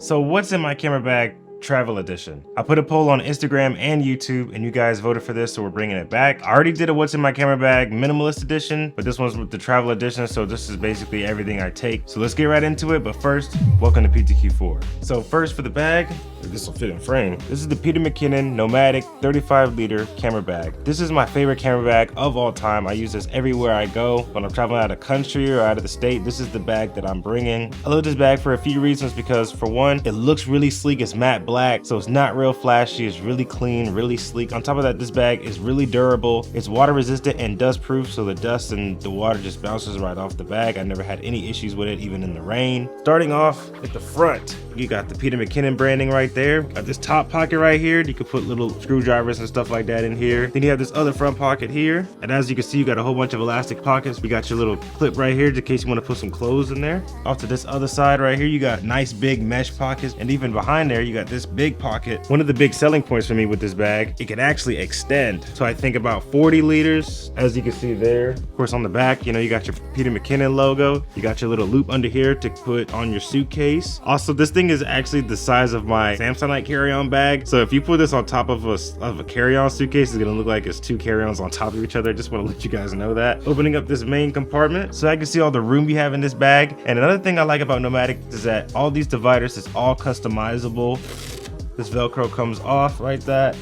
So what's in my camera bag travel edition? I put a poll on Instagram and YouTube and you guys voted for this, so we're bringing it back. I already did a what's in my camera bag minimalist edition, but this one's with the travel edition, so this is basically everything I take. So let's get right into it, but first, welcome to PTQ4. So first for the bag, this will fit in frame. This is the Peter McKinnon Nomadic 35-liter camera bag. This is my favorite camera bag of all time. I use this everywhere I go. When I'm traveling out of country or out of the state, this is the bag that I'm bringing. I love this bag for a few reasons because for one, it looks really sleek. It's matte black, so it's not real flashy. It's really clean, really sleek. On top of that, this bag is really durable. It's water resistant and dust proof, so the dust and the water just bounces right off the bag. I never had any issues with it, even in the rain. Starting off at the front, you got the Peter McKinnon branding right there. Got this top pocket right here. You can put little screwdrivers and stuff like that in here. Then you have this other front pocket here. And as you can see, you got a whole bunch of elastic pockets. You got your little clip right here in case you want to put some clothes in there. Off to this other side right here, you got nice big mesh pockets. And even behind there, you got this big pocket. One of the big selling points for me with this bag, it can actually extend. So I think about 40 liters, as you can see there. Of course, on the back, you know, you got your Peter McKinnon logo. You got your little loop under here to put on your suitcase. Also, this thing is actually the size of my Samsonite carry-on bag. So if you put this on top of a carry-on suitcase, it's gonna look like it's two carry-ons on top of each other. I just want to let you guys know that. Opening up this main compartment so I can see all the room you have in this bag. And another thing I like about Nomadic is that all these dividers is all customizable. This Velcro comes off like that,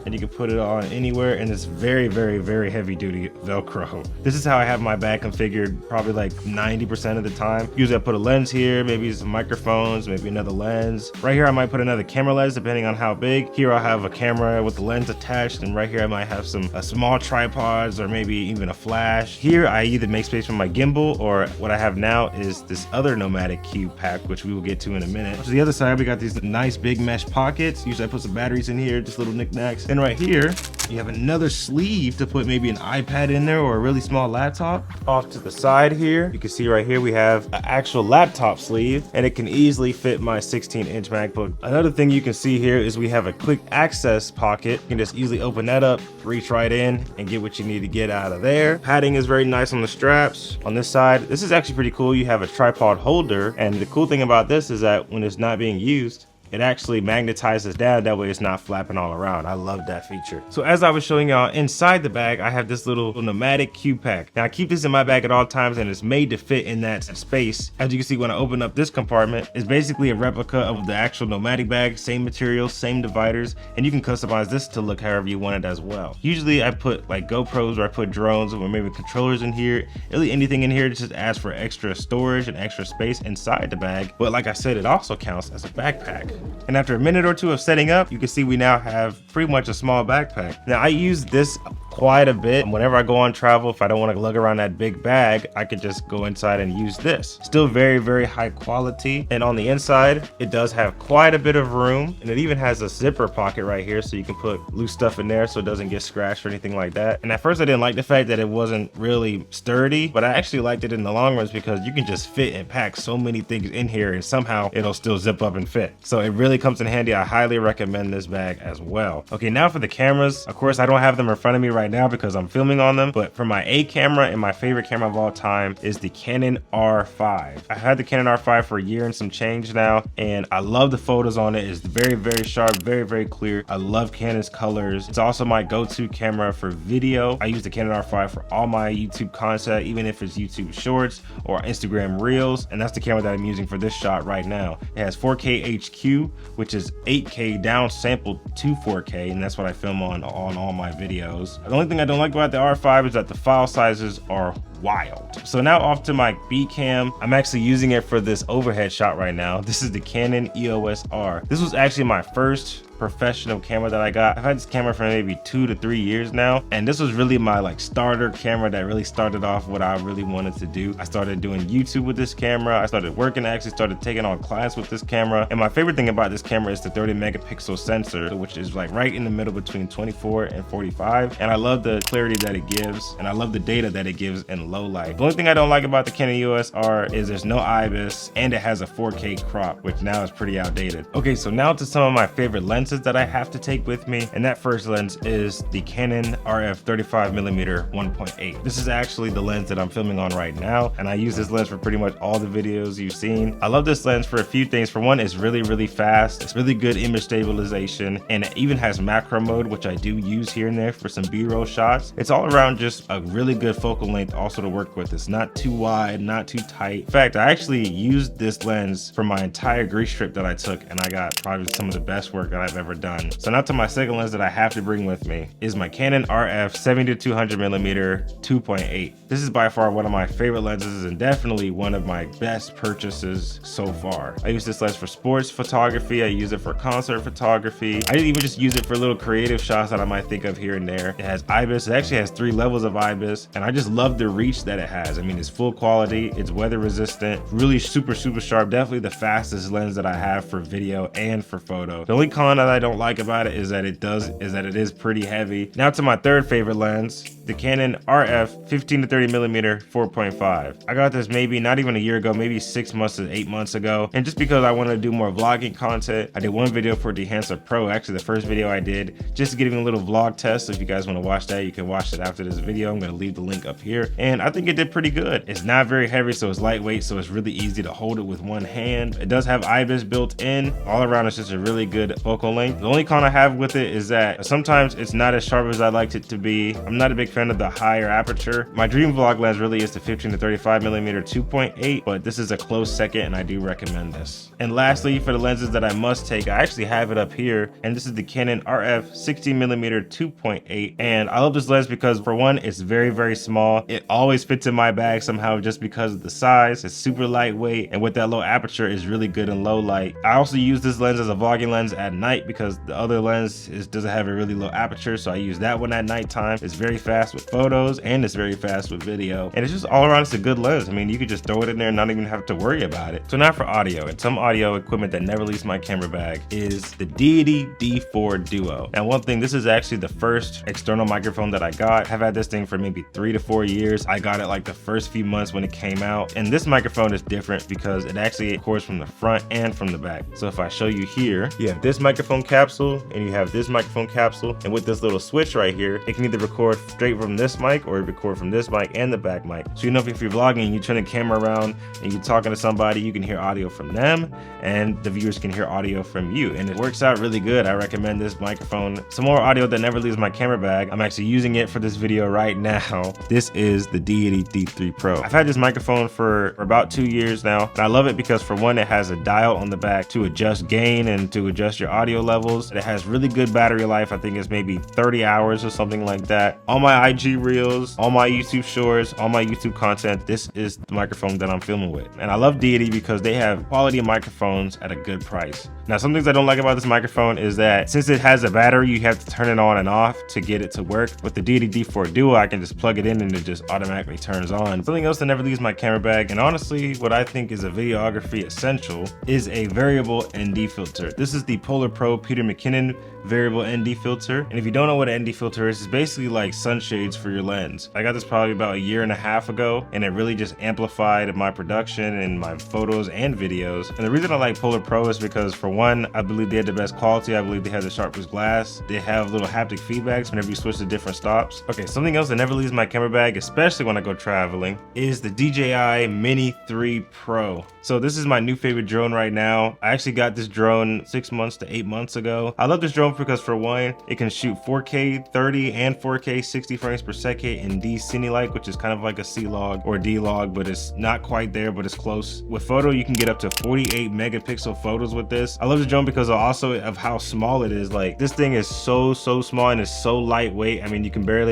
and you can put it on anywhere, and it's very, very, very heavy duty Velcro. This is how I have my bag configured probably like 90% of the time. Usually I put a lens here, maybe some microphones, maybe another lens. Right here I might put another camera lens depending on how big. Here I'll have a camera with the lens attached, and right here I might have some small tripods or maybe even a flash. Here I either make space for my gimbal, or what I have now is this other Nomadic Cube pack, which we will get to in a minute. To the other side we got these nice big mesh pockets. Usually I put some batteries in here, just little knickknacks. And right here, you have another sleeve to put maybe an iPad in there or a really small laptop. Off to the side here, you can see right here we have an actual laptop sleeve, and it can easily fit my 16-inch MacBook. Another thing you can see here is we have a quick access pocket. You can just easily open that up, reach right in, and get what you need to get out of there. Padding is very nice on the straps. On this side, this is actually pretty cool. You have a tripod holder, and the cool thing about this is that when it's not being used, it actually magnetizes down, that way it's not flapping all around. I love that feature. So as I was showing y'all, inside the bag, I have this little Nomadic Cube pack. Now I keep this in my bag at all times, and it's made to fit in that space. As you can see, when I open up this compartment, it's basically a replica of the actual Nomadic bag, same materials, same dividers, and you can customize this to look however you want it as well. Usually I put like GoPros, or I put drones, or maybe controllers in here. Really anything in here just adds for extra storage and extra space inside the bag. But like I said, it also counts as a backpack. And after a minute or two of setting up, you can see we now have pretty much a small backpack. Now I use this quite a bit. Whenever I go on travel, if I don't want to lug around that big bag, I could just go inside and use this. Still very, very high quality. And on the inside, it does have quite a bit of room. And it even has a zipper pocket right here, so you can put loose stuff in there so it doesn't get scratched or anything like that. And at first I didn't like the fact that it wasn't really sturdy, but I actually liked it in the long run because you can just fit and pack so many things in here, and somehow it'll still zip up and fit. So it really comes in handy. I highly recommend this bag as well. Okay, now for the cameras. Of course, I don't have them in front of me right now because I'm filming on them, but for my A camera, and my favorite camera of all time is the Canon R5. I had the Canon R5 for a year and some change now, and I love the photos on it. It's very, very sharp, very, very clear. I love Canon's colors. It's also my go-to camera for video. I use the Canon R5 for all my YouTube content, even if it's YouTube Shorts or Instagram Reels, and that's the camera that I'm using for this shot right now. It has 4K HQ, which is 8K down sampled to 4K, and that's what I film on all my videos. The only thing I don't like about the R5 is that the file sizes are wild. So now off to my B cam. I'm actually using it for this overhead shot right now. This is the Canon EOS R. This was actually my first professional camera that I got. I've had this camera for maybe 2 to 3 years now, and this was really my like starter camera that really started off what I really wanted to do. I started doing YouTube with this camera. I started working, I actually started taking on clients with this camera. And my favorite thing about this camera is the 30 megapixel sensor, which is like right in the middle between 24 and 45. And I love the clarity that it gives, and I love the data that it gives in in low light. The only thing I don't like about the Canon EOS R is there's no IBIS and it has a 4K crop, which now is pretty outdated. Okay, so now to some of my favorite lenses that I have to take with me, and that first lens is the Canon RF 35mm 1.8. This is actually the lens that I'm filming on right now, and I use this lens for pretty much all the videos you've seen. I love this lens for a few things. For one, it's really fast. It's really good image stabilization, and it even has macro mode, which I do use here and there for some B-roll shots. It's all around just a really good focal length also to work with. It's not too wide, not too tight. In fact, I actually used this lens for my entire Greece trip that I took, and I got probably some of the best work that I've ever done. So now to my second lens that I have to bring with me is my Canon RF 70-200mm 2.8. This is by far one of my favorite lenses and definitely one of my best purchases so far. I use this lens for sports photography. I use it for concert photography. I didn't even just use it for little creative shots that I might think of here and there. It has IBIS. It actually has 3 levels of IBIS, and I just love the reach that it has. I mean, it's full quality, it's weather resistant, really super sharp. Definitely the fastest lens that I have for video and for photo. The only con that I don't like about it is that it is pretty heavy. Now to my third favorite lens, the Canon RF 15-30mm 4.5. I got this maybe not even a year ago, maybe 6 months to 8 months ago, and just because I wanted to do more vlogging content, I did one video for Dehancer Pro, actually the first video I did, just to give him a little vlog test. So if you guys want to watch that, you can watch it after this video. I'm going to leave the link up here, and I think it did pretty good. It's not very heavy, so it's lightweight, so it's really easy to hold it with one hand. It does have IBIS built in. All around, it's just a really good focal length. The only con I have with it is that sometimes it's not as sharp as I'd like it to be. I'm not a big fan of the higher aperture. My dream vlog lens really is the 15-35mm 2.8, but this is a close second, and I do recommend this. And lastly, for the lenses that I must take, I actually have it up here, and this is the Canon RF 60mm 2.8. And I love this lens because, for one, it's very small. It always fits in my bag somehow just because of the size. It's super lightweight, and with that low aperture, is really good in low light. I also use this lens as a vlogging lens at night because the other lens doesn't have a really low aperture, so I use that one at nighttime. It's very fast with photos, and it's very fast with video, and it's just all around, it's a good lens. I mean, you could just throw it in there and not even have to worry about it. So now for audio, and some audio equipment that never leaves my camera bag is the Deity D4 Duo. Now, one thing, this is actually the first external microphone that I got. I've had this thing for maybe 3 to 4 years. I got it like the first few months when it came out, and this microphone is different because it actually records from the front and from the back. So if I show you here, you have this microphone capsule and you have this microphone capsule, and with this little switch right here, it can either record straight from this mic or record from this mic and the back mic. So you know, if you're vlogging and you turn the camera around and you're talking to somebody, you can hear audio from them and the viewers can hear audio from you, and it works out really good. I recommend this microphone. Some more audio that never leaves my camera bag. I'm actually using it for this video right now. This is the Deity D3 Pro. I've had this microphone for about 2 years now, and I love it because, for one, it has a dial on the back to adjust gain and to adjust your audio levels. It has really good battery life. I think it's maybe 30 hours or something like that. All my IG reels, all my YouTube shorts, all my YouTube content, this is the microphone that I'm filming with. And I love Deity because they have quality microphones at a good price. Now, some things I don't like about this microphone is that since it has a battery, you have to turn it on and off to get it to work. With the Deity D4 Duo, I can just plug it in and it just automatically turns on. Something else that never leaves my camera bag, and honestly what I think is a videography essential, is a variable ND filter. This is the Polar Pro Peter McKinnon variable ND filter, and if you don't know what an ND filter is, it's basically like sunshades for your lens. I got this probably about 1.5 years ago, and it really just amplified my production and my photos and videos. And the reason I like Polar Pro is because, for one, I believe they have the best quality. I believe they have the sharpest glass. They have little haptic feedbacks whenever you switch to different stops. Okay, something else that never leaves my camera bag, especially when I go traveling, is the DJI Mini 3 Pro. So this is my new favorite drone right now. I actually got this drone 6 months to 8 months ago. I love this drone because, for one, it can shoot 4K 30 and 4K 60 frames per second in D-Cine-like, which is kind of like a C-Log or D-Log, but it's not quite there, but it's close. With photo, you can get up to 48 megapixel photos with this. I love this drone because also of how small it is. Like, this thing is so small and it's so lightweight. I mean,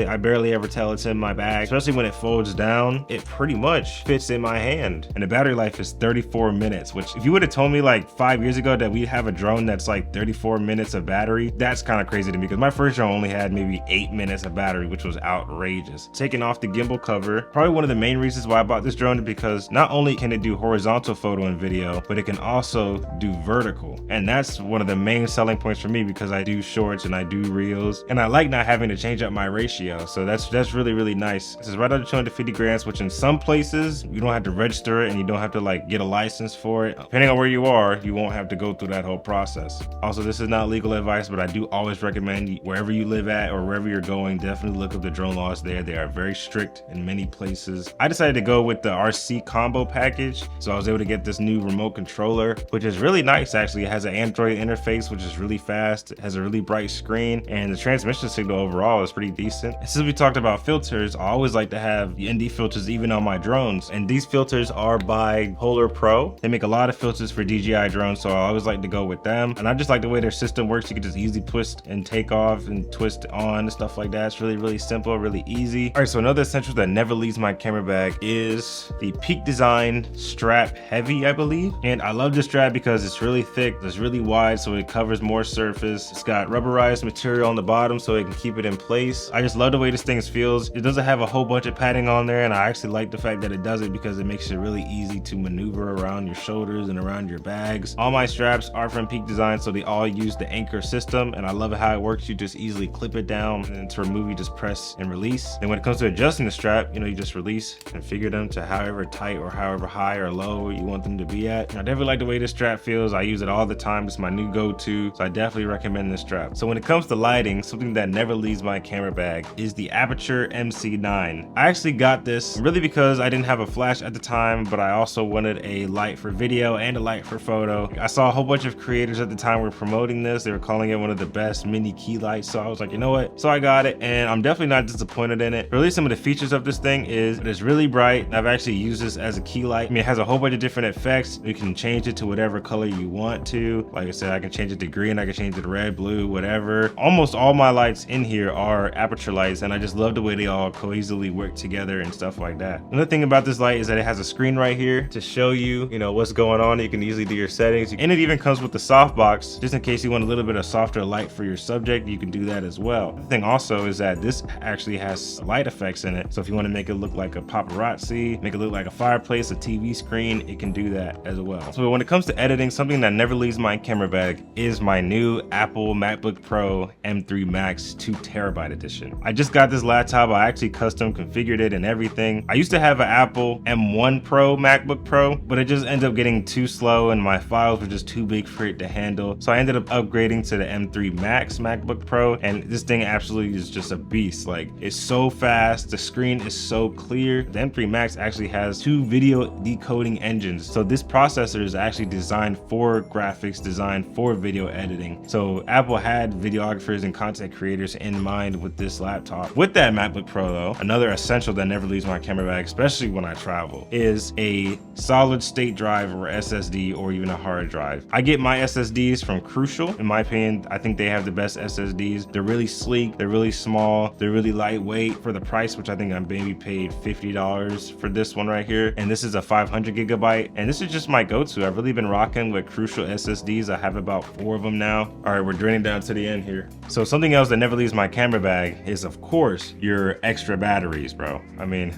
I barely ever tell it's in my bag, especially when it folds down. It pretty much fits in my hand, and the battery life is 34 minutes, which, if you would have told me like 5 years ago that we'd have a drone that's like 34 minutes of battery, battery. That's kind of crazy to me because my first drone only had maybe 8 minutes of battery, which was outrageous. Taking off the gimbal cover, probably one of the main reasons why I bought this drone is because not only can it do horizontal photo and video, but it can also do vertical. And that's one of the main selling points for me because I do shorts and I do reels, and I like not having to change up my ratio. So that's really, really nice. This is right under 250 grams, which in some places you don't have to register it and you don't have to like get a license for it. Depending on where you are, you won't have to go through that whole process. Also, this is not legal advice, but I do always recommend wherever you live at or wherever you're going, definitely look up the drone laws there. They are very strict in many places. I decided to go with the RC combo package, so I was able to get this new remote controller, which is really nice actually. It has an Android interface, which is really fast. It has a really bright screen, and the transmission signal overall is pretty decent. And since we talked about filters, I always like to have the ND filters even on my drones, and these filters are by Polar Pro. They make a lot of filters for DJI drones, so I always like to go with them. And I just like the way their system works. You can just easily twist and take off and twist on and stuff like that. It's really, really simple, really easy. All right, so another essential that never leaves my camera bag is the Peak Design Strap Heavy, I believe. And I love this strap because it's really thick, it's really wide, so it covers more surface. It's got rubberized material on the bottom so it can keep it in place. I just love the way this thing feels. It doesn't have a whole bunch of padding on there, and I actually like the fact that it does it because it makes it really easy to maneuver around your shoulders and around your bags. All my straps are from Peak Design, so they all use the anchor system, and I love how it works. You just easily clip it down, and to remove, you just press and release. And when it comes to adjusting the strap, you just release, configure them to however tight or however high or low you want them to be at. And I definitely like the way this strap feels. I use it all the time. It's my new go-to, so I definitely recommend this strap. So when it comes to lighting, something that never leaves my camera bag is the Aperture MC9. I actually got this really because I didn't have a flash at the time, but I also wanted a light for video and a light for photo. I saw a whole bunch of creators at the time were promoting this. They were calling it one of the best mini key lights, so I was like, you know what? So I got it, and I'm definitely not disappointed in it. Really, some of the features of this thing is it's really bright. I've actually used this as a key light. I mean, it has a whole bunch of different effects. You can change it to whatever color you want to. Like I said, I can change it to green, I can change it to red, blue, whatever. Almost all my lights in here are aperture lights, and I just love the way they all cohesively work together and stuff like that. Another thing about this light is that it has a screen right here to show you, what's going on. You can easily do your settings, and it even comes with the softbox, just in case you want a little bit of softer light for your subject. You can do that as well. The thing also is that this actually has light effects in it, so if you want to make it look like a paparazzi, make it look like a fireplace, a TV screen, it can do that as well. So when it comes to editing, something that never leaves my camera bag is my new Apple MacBook Pro M3 Max 2TB edition. I just got this laptop. I actually custom configured it and everything. I used to have an Apple M1 Pro MacBook Pro, but it just ended up getting too slow and my files were just too big for it to handle. So I ended up upgrading to the M3 Max MacBook Pro, and this thing absolutely is just a beast. Like, it's so fast, the screen is so clear. The M3 Max actually has 2 video decoding engines. So this processor is actually designed for graphics, designed for video editing. So Apple had videographers and content creators in mind with this laptop. With that MacBook Pro though, another essential that never leaves my camera bag, especially when I travel, is a solid state drive or SSD or even a hard drive. I get my SSDs from Crucial. In my opinion, I think they have the best SSDs. They're really sleek, they're really small, they're really lightweight for the price, which I think I maybe paid $50 for this one right here. And this is a 500 gigabyte, and this is just my go-to. I've really been rocking with Crucial SSDs. I have about 4 of them now. All right, we're draining down to the end here. So something else that never leaves my camera bag is, of course, your extra batteries, bro. I mean,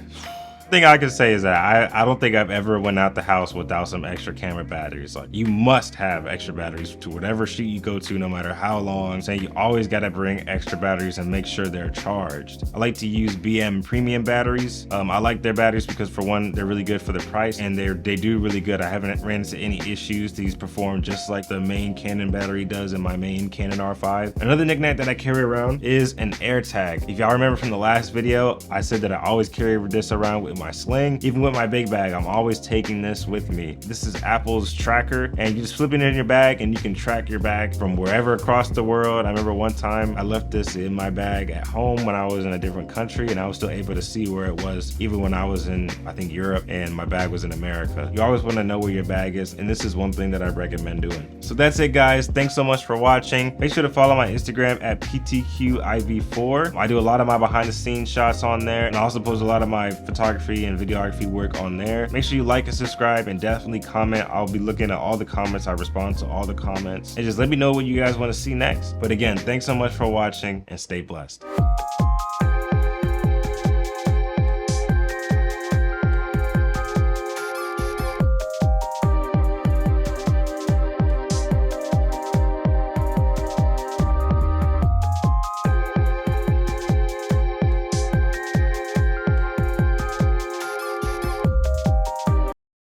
thing I can say is that I don't think I've ever went out the house without some extra camera batteries. Like, you must have extra batteries to whatever shoot you go to, no matter how long. So you always got to bring extra batteries and make sure they're charged. I like to use BM premium batteries. I like their batteries because, for one, they're really good for the price, and they do really good. I haven't ran into any issues. These perform just like the main Canon battery does in my main Canon R5. Another knickknack that I carry around is an AirTag. If y'all remember from the last video, I said that I always carry this around with my sling. Even with my big bag, I'm always taking this with me. This is Apple's tracker, and you just flip it in your bag and you can track your bag from wherever across the world. I remember one time I left this in my bag at home when I was in a different country, and I was still able to see where it was even when I was in, I think, Europe, and my bag was in America. You always want to know where your bag is, and this is one thing that I recommend doing. So that's it, guys. Thanks so much for watching. Make sure to follow my Instagram at PTQIV4. I do a lot of my behind the scenes shots on there, and I also post a lot of my photography photography and videography work on there. Make sure you like and subscribe, and definitely comment. I'll be looking at all the comments. I respond to all the comments, and just let me know what you guys want to see next. But again, thanks so much for watching, and stay blessed.